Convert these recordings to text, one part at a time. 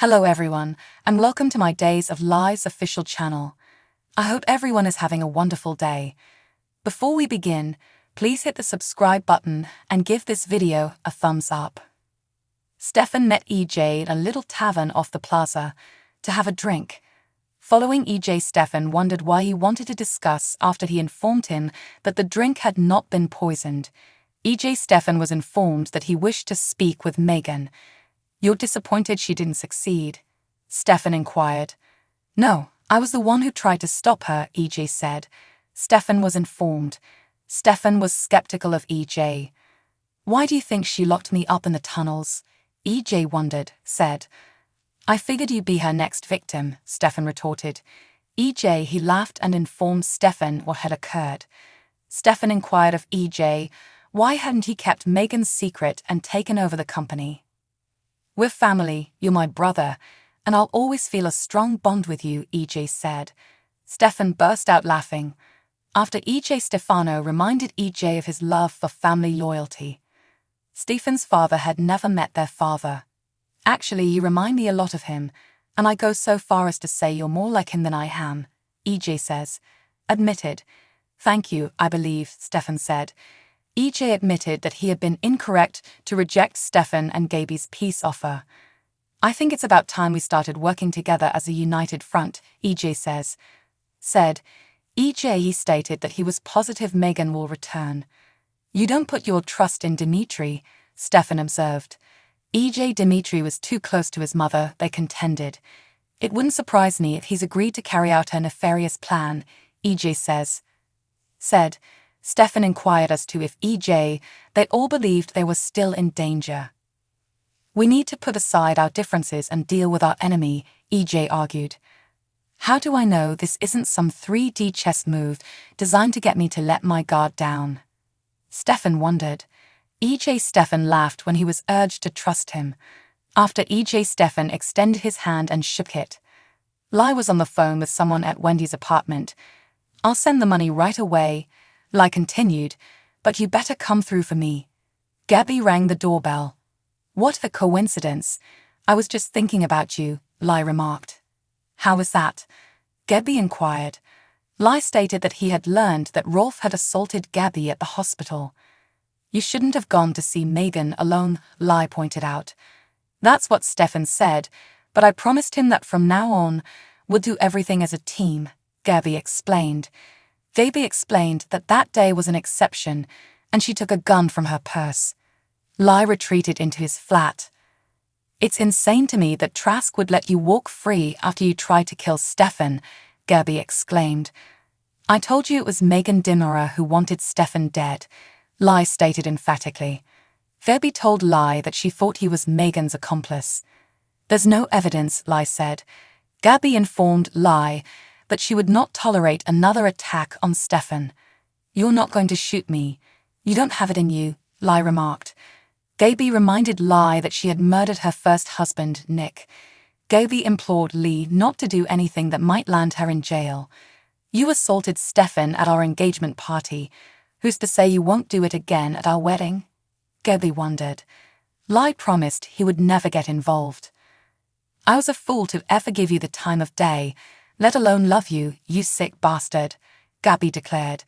Hello everyone, and welcome to my Days of Lies official channel. I hope everyone is having a wonderful day. Before we begin, please hit the subscribe button and give this video a thumbs up. Stefan met EJ at a little tavern off the plaza to have a drink. Following EJ, Stefan wondered why he wanted to discuss after he informed him that the drink had not been poisoned. Stefan was informed that he wished to speak with Megan. "You're disappointed she didn't succeed?" Stefan inquired. "No, I was the one who tried to stop her," EJ said. Stefan was informed. Stefan was skeptical of EJ. "Why do you think she locked me up in the tunnels?" EJ wondered, said. "I figured you'd be her next victim," Stefan retorted. He laughed and informed Stefan what had occurred. Stefan inquired of EJ why hadn't he kept Megan's secret and taken over the company. "We're family, you're my brother, and I'll always feel a strong bond with you," EJ said. Stefan burst out laughing. After Stefano reminded EJ of his love for family loyalty. Stefan's father had never met their father. "Actually, you remind me a lot of him, and I go so far as to say you're more like him than I am," EJ says. Admitted. "Thank you, I believe," Stefan said. EJ admitted that he had been incorrect to reject Stefan and Gaby's peace offer. "I think it's about time we started working together as a united front," EJ said. He stated that he was positive Megan will return. "You don't put your trust in Dimitri," Stefan observed. Dimitri was too close to his mother, they contended. "It wouldn't surprise me if he's agreed to carry out her nefarious plan," EJ said. Stefan inquired as to if they all believed they were still in danger. "We need to put aside our differences and deal with our enemy," EJ argued. "How do I know this isn't some 3D chess move designed to get me to let my guard down?" Stefan wondered. Stefan laughed when he was urged to trust him. After Stefan extended his hand and shook it. Lai was on the phone with someone at Wendy's apartment. "I'll send the money right away," Lai continued, "but you better come through for me." Gaby rang the doorbell. "What a coincidence. I was just thinking about you," Lai remarked. "How was that?" Gaby inquired. Lai stated that he had learned that Rolf had assaulted Gaby at the hospital. "You shouldn't have gone to see Megan alone," Lai pointed out. "That's what Stefan said, but I promised him that from now on, we'll do everything as a team," Gaby explained. Gaby explained that that day was an exception, and she took a gun from her purse. Lai retreated into his flat. "It's insane to me that Trask would let you walk free after you tried to kill Stefan," Gaby exclaimed. "I told you it was Megan Dimmerer who wanted Stefan dead," Lai stated emphatically. Gaby told Lai that she thought he was Megan's accomplice. "There's no evidence," Lai said. Gaby informed Lai that she would not tolerate another attack on Stefan. "You're not going to shoot me. You don't have it in you," Lai remarked. Gaby reminded Lai that she had murdered her first husband, Nick. Gaby implored Lee not to do anything that might land her in jail. "You assaulted Stefan at our engagement party. Who's to say you won't do it again at our wedding?" Gaby wondered. Lai promised he would never get involved. "I was a fool to ever give you the time of day, let alone love you, you sick bastard," Gaby declared.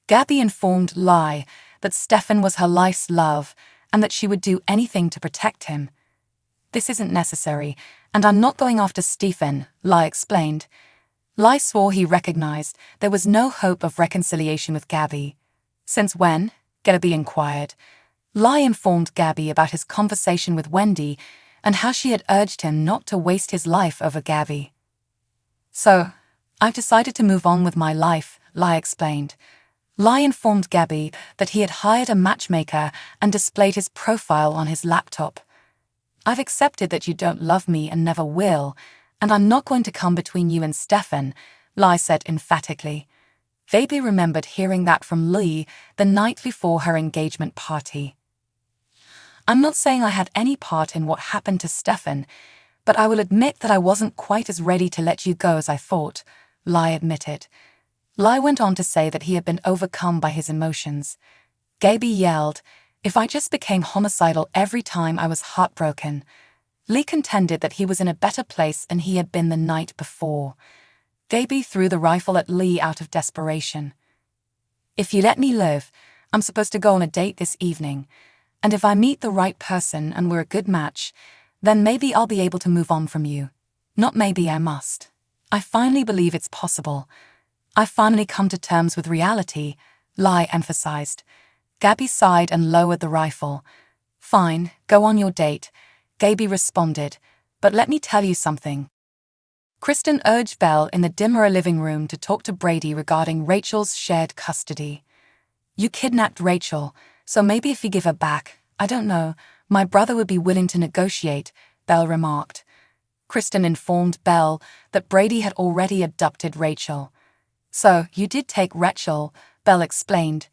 Gaby informed Lai that Stefan was her life's love and that she would do anything to protect him. "This isn't necessary, and I'm not going after Stefan," Lai explained. Lai swore he recognized there was no hope of reconciliation with Gaby. "Since when?" Gaby inquired. Lai informed Gaby about his conversation with Wendy and how she had urged him not to waste his life over Gaby. "So, I've decided to move on with my life," Lai explained. Lai informed Gaby that he had hired a matchmaker and displayed his profile on his laptop. "I've accepted that you don't love me and never will, and I'm not going to come between you and Stefan," Lai said emphatically. Gaby remembered hearing that from Lee the night before her engagement party. "I'm not saying I had any part in what happened to Stefan, but I will admit that I wasn't quite as ready to let you go as I thought," Lai admitted. Lai went on to say that he had been overcome by his emotions. Gaby yelled, "If I just became homicidal every time I was heartbroken." Lee contended that he was in a better place than he had been the night before. Gaby threw the rifle at Lee out of desperation. "If you let me live, I'm supposed to go on a date this evening, and if I meet the right person and we're a good match, then maybe I'll be able to move on from you. Not maybe, I must. I finally believe it's possible. I've finally come to terms with reality," Lee emphasized. Gaby sighed and lowered the rifle. "Fine, go on your date," Gaby responded, "but let me tell you something." Kristen urged Belle in the dimmer living room to talk to Brady regarding Rachel's shared custody. "You kidnapped Rachel, so maybe if you give her back, I don't know, my brother would be willing to negotiate," Belle remarked. Kristen informed Belle that Brady had already abducted Rachel. "So, you did take Rachel," Belle explained.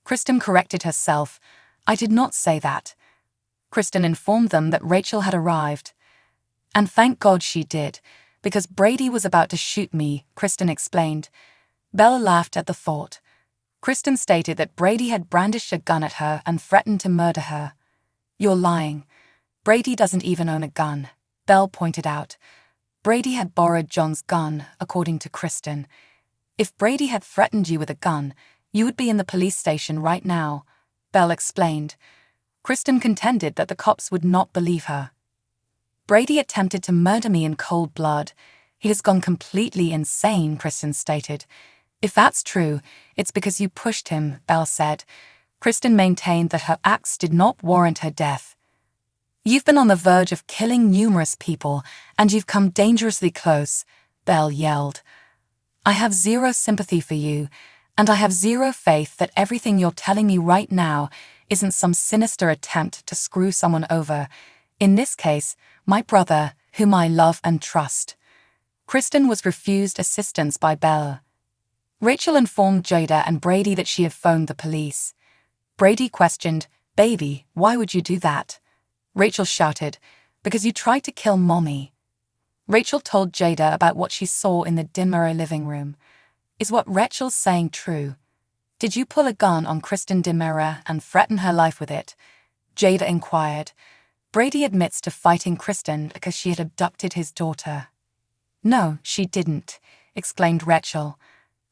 Kristen corrected herself. "I did not say that." Kristen informed them that Rachel had arrived. "And thank God she did, because Brady was about to shoot me," Kristen explained. Belle laughed at the thought. Kristen stated that Brady had brandished a gun at her and threatened to murder her. "You're lying. Brady doesn't even own a gun," Belle pointed out. Brady had borrowed John's gun, according to Kristen. "If Brady had threatened you with a gun, you would be in the police station right now," Belle explained. Kristen contended that the cops would not believe her. "Brady attempted to murder me in cold blood. He has gone completely insane," Kristen stated. "If that's true, it's because you pushed him," Belle said. Kristen maintained that her acts did not warrant her death. "You've been on the verge of killing numerous people, and you've come dangerously close," Belle yelled. "I have zero sympathy for you, and I have zero faith that everything you're telling me right now isn't some sinister attempt to screw someone over. In this case, my brother, whom I love and trust." Kristen was refused assistance by Belle. Rachel informed Jada and Brady that she had phoned the police. Brady questioned, "Baby, why would you do that?" Rachel shouted, "Because you tried to kill Mommy." Rachel told Jada about what she saw in the dimmer living room. "Is what Rachel's saying true? Did you pull a gun on Kristen Demira and threaten her life with it?" Jada inquired. Brady admits to fighting Kristen because she had abducted his daughter. "No, she didn't," exclaimed Rachel.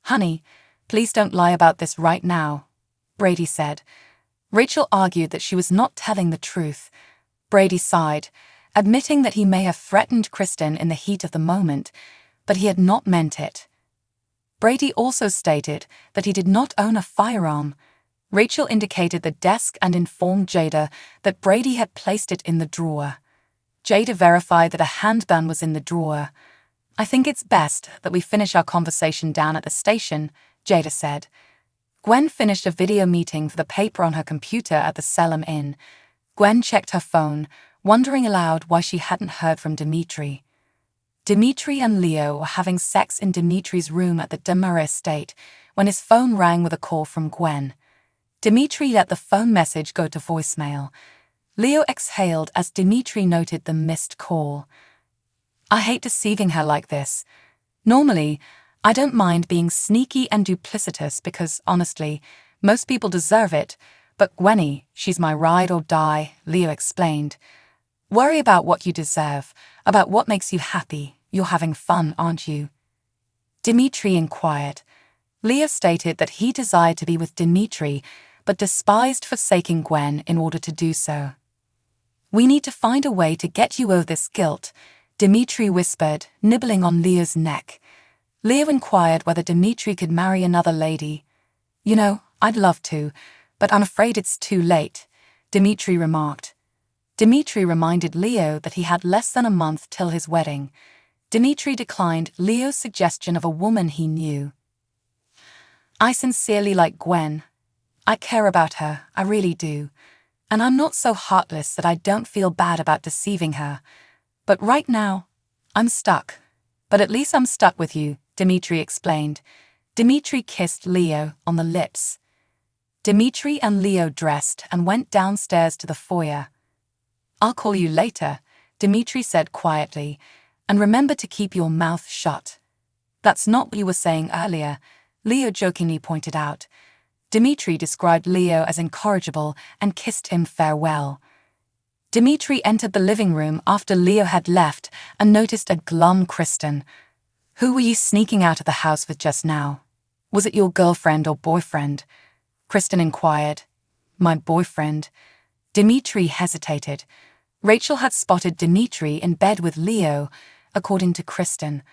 "Honey, please don't lie about this right now," Brady said. Rachel argued that she was not telling the truth. Brady sighed, admitting that he may have threatened Kristen in the heat of the moment, but he had not meant it. Brady also stated that he did not own a firearm. Rachel indicated the desk and informed Jada that Brady had placed it in the drawer. Jada verified that a handgun was in the drawer. "I think it's best that we finish our conversation down at the station," Jada said. Gwen finished a video meeting for the paper on her computer at the Salem Inn. Gwen checked her phone, wondering aloud why she hadn't heard from Dimitri. Dimitri and Leo were having sex in Dimitri's room at the Demira estate when his phone rang with a call from Gwen. Dimitri let the phone message go to voicemail. Leo exhaled as Dimitri noted the missed call. "I hate deceiving her like this. Normally, I don't mind being sneaky and duplicitous because, honestly, most people deserve it, but Gwenny, she's my ride or die," Leo explained. "Worry about what you deserve, about what makes you happy. You're having fun, aren't you?" Dimitri inquired. Leo stated that he desired to be with Dimitri, but despised forsaking Gwen in order to do so. "We need to find a way to get you over this guilt," Dimitri whispered, nibbling on Leo's neck. Leo inquired whether Dimitri could marry another lady. "You know, I'd love to, but I'm afraid it's too late," Dimitri remarked. Dimitri reminded Leo that he had less than a month till his wedding. Dimitri declined Leo's suggestion of a woman he knew. "I sincerely like Gwen. I care about her, I really do. And I'm not so heartless that I don't feel bad about deceiving her. But right now, I'm stuck. But at least I'm stuck with you," Dimitri explained. Dimitri kissed Leo on the lips. Dimitri and Leo dressed and went downstairs to the foyer. "I'll call you later," Dimitri said quietly, "and remember to keep your mouth shut." "That's not what you were saying earlier," Leo jokingly pointed out. Dimitri described Leo as incorrigible and kissed him farewell. Dimitri entered the living room after Leo had left and noticed a glum Kristen. "Who were you sneaking out of the house with just now? Was it your girlfriend or boyfriend?" Kristen inquired. "My boyfriend." Dimitri hesitated. Rachel had spotted Dimitri in bed with Leo, according to Kristen.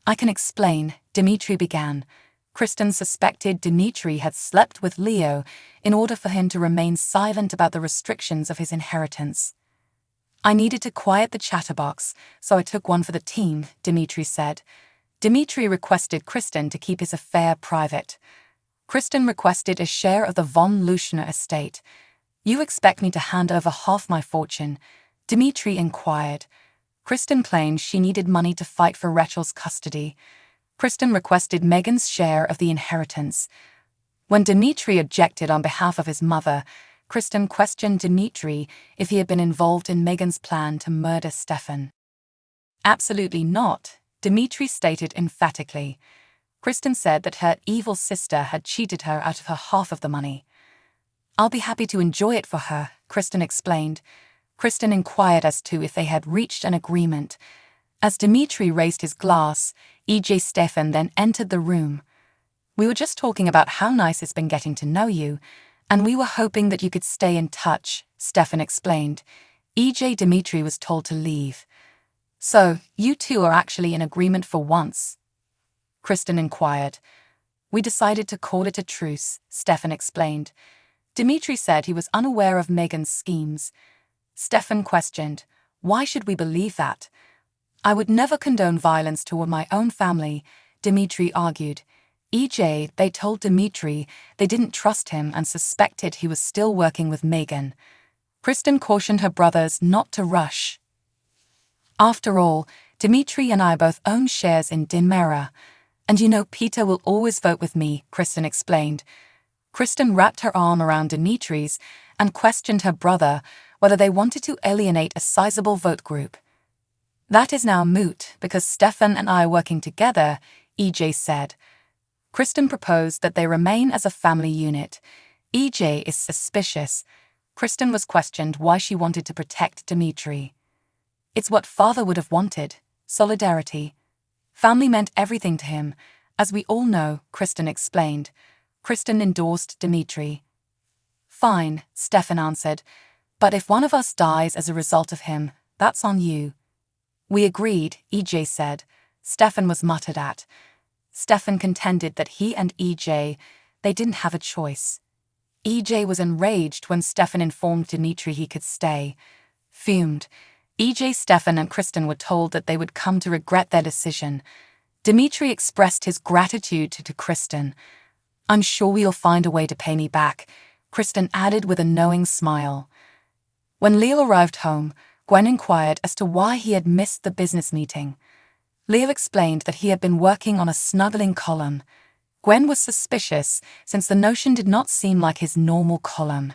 "I can explain," Dimitri began. Kristen suspected Dimitri had slept with Leo in order for him to remain silent about the restrictions of his inheritance. "I needed to quiet the chatterbox, so I took one for the team," Dimitri said. Dimitri requested Kristen to keep his affair private. Kristen requested a share of the von Luschner estate. "You expect me to hand over half my fortune?" Dimitri inquired. Kristen claimed she needed money to fight for Rachel's custody. Kristen requested Megan's share of the inheritance. When Dimitri objected on behalf of his mother, Kristen questioned Dimitri if he had been involved in Megan's plan to murder Stefan. "Absolutely not," Dimitri stated emphatically. Kristen said that her evil sister had cheated her out of her half of the money. "I'll be happy to enjoy it for her," Kristen explained. Kristen inquired as to if they had reached an agreement. As Dimitri raised his glass, E.J. Stefan then entered the room. "We were just talking about how nice it's been getting to know you, and we were hoping that you could stay in touch," Stefan explained. E.J. Dimitri was told to leave. "So, you two are actually in agreement for once?" Kristen inquired. "We decided to call it a truce," Stefan explained. Dimitri said he was unaware of Megan's schemes. Stefan questioned, "Why should we believe that?" "I would never condone violence toward my own family," Dimitri argued. E.J. They told Dimitri they didn't trust him and suspected he was still working with Megan. Kristen cautioned her brothers not to rush. "After all, Dimitri and I both own shares in Dimera, and you know Peter will always vote with me," Kristen explained. Kristen wrapped her arm around Dimitri's and questioned her brother whether they wanted to alienate a sizable vote group. "That is now moot because Stefan and I are working together," E.J. said. Kristen proposed that they remain as a family unit. E.J. is suspicious. Kristen was questioned why she wanted to protect Dimitri. "It's what father would have wanted, solidarity. Family meant everything to him, as we all know," Kristen explained. Kristen endorsed Dimitri. "Fine," Stefan answered, "but if one of us dies as a result of him, that's on you." "We agreed," E.J. said. Stefan was muttered at. Stefan contended that he and E.J., they didn't have a choice. E.J. was enraged when Stefan informed Dimitri he could stay. Fumed, E.J., Stefan and Kristen were told that they would come to regret their decision. Dimitri expressed his gratitude to Kristen. "I'm sure we'll find a way to pay me back," Kristen added with a knowing smile. When Leo arrived home, Gwen inquired as to why he had missed the business meeting. Leo explained that he had been working on a snuggling column. Gwen was suspicious, since the notion did not seem like his normal column.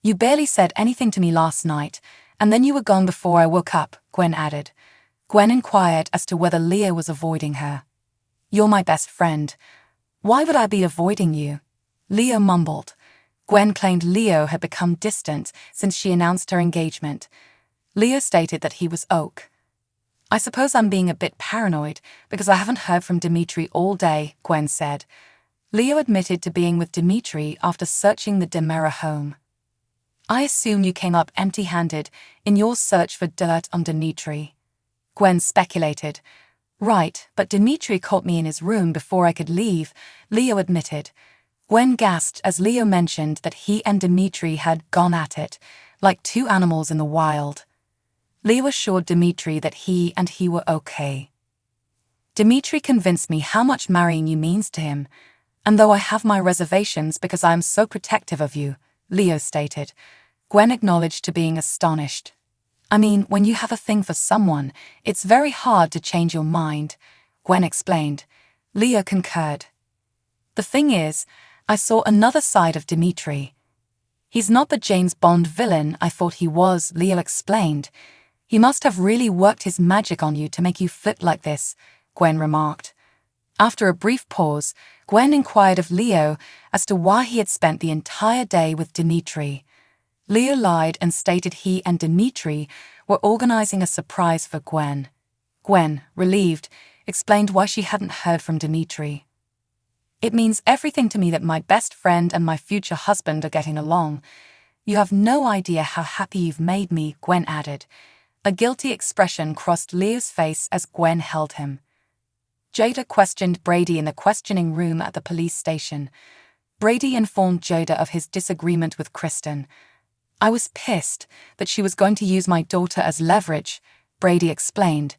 "You barely said anything to me last night, and then you were gone before I woke up," Gwen added. Gwen inquired as to whether Leo was avoiding her. "You're my best friend. Why would I be avoiding you?" Leo mumbled. Gwen claimed Leo had become distant since she announced her engagement. Leo stated that he was oak. "I suppose I'm being a bit paranoid because I haven't heard from Dimitri all day," Gwen said. Leo admitted to being with Dimitri after searching the Dimera home. "I assume you came up empty-handed in your search for dirt on Dimitri," Gwen speculated. "Right, but Dimitri caught me in his room before I could leave," Leo admitted. Gwen gasped as Leo mentioned that he and Dimitri had gone at it, like two animals in the wild. Leo assured Dimitri that he and he were okay. "Dimitri convinced me how much marrying you means to him, and though I have my reservations because I am so protective of you," Leo stated. Gwen acknowledged to being astonished. "I mean, when you have a thing for someone, it's very hard to change your mind," Gwen explained. Leo concurred. "The thing is, I saw another side of Dimitri. He's not the James Bond villain I thought he was," Leo explained. "He must have really worked his magic on you to make you flip like this," Gwen remarked. After a brief pause, Gwen inquired of Leo as to why he had spent the entire day with Dimitri. Leo lied and stated he and Dimitri were organizing a surprise for Gwen. Gwen, relieved, explained why she hadn't heard from Dimitri. "It means everything to me that my best friend and my future husband are getting along. You have no idea how happy you've made me," Gwen added. A guilty expression crossed Leo's face as Gwen held him. Jada questioned Brady in the questioning room at the police station. Brady informed Jada of his disagreement with Kristen. "I was pissed that she was going to use my daughter as leverage," Brady explained.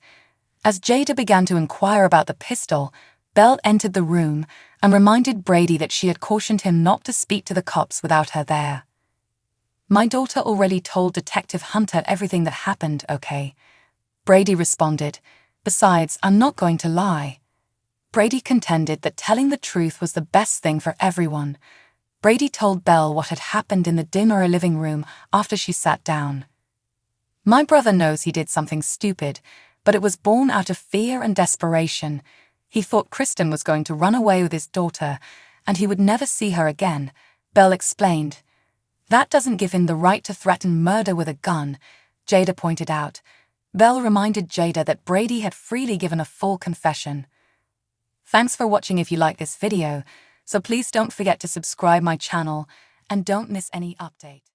As Jada began to inquire about the pistol, Belle entered the room and reminded Brady that she had cautioned him not to speak to the cops without her there. "My daughter already told Detective Hunter everything that happened, okay?" Brady responded. "Besides, I'm not going to lie." Brady contended that telling the truth was the best thing for everyone. Brady told Belle what had happened in the dinner living room after she sat down. "My brother knows he did something stupid, but it was born out of fear and desperation. He thought Kristen was going to run away with his daughter, and he would never see her again," Belle explained. "That doesn't give him the right to threaten murder with a gun," Jada pointed out. Belle reminded Jada that Brady had freely given a full confession. Thanks for watching. If you like this video, so please don't forget to subscribe my channel and don't miss any update.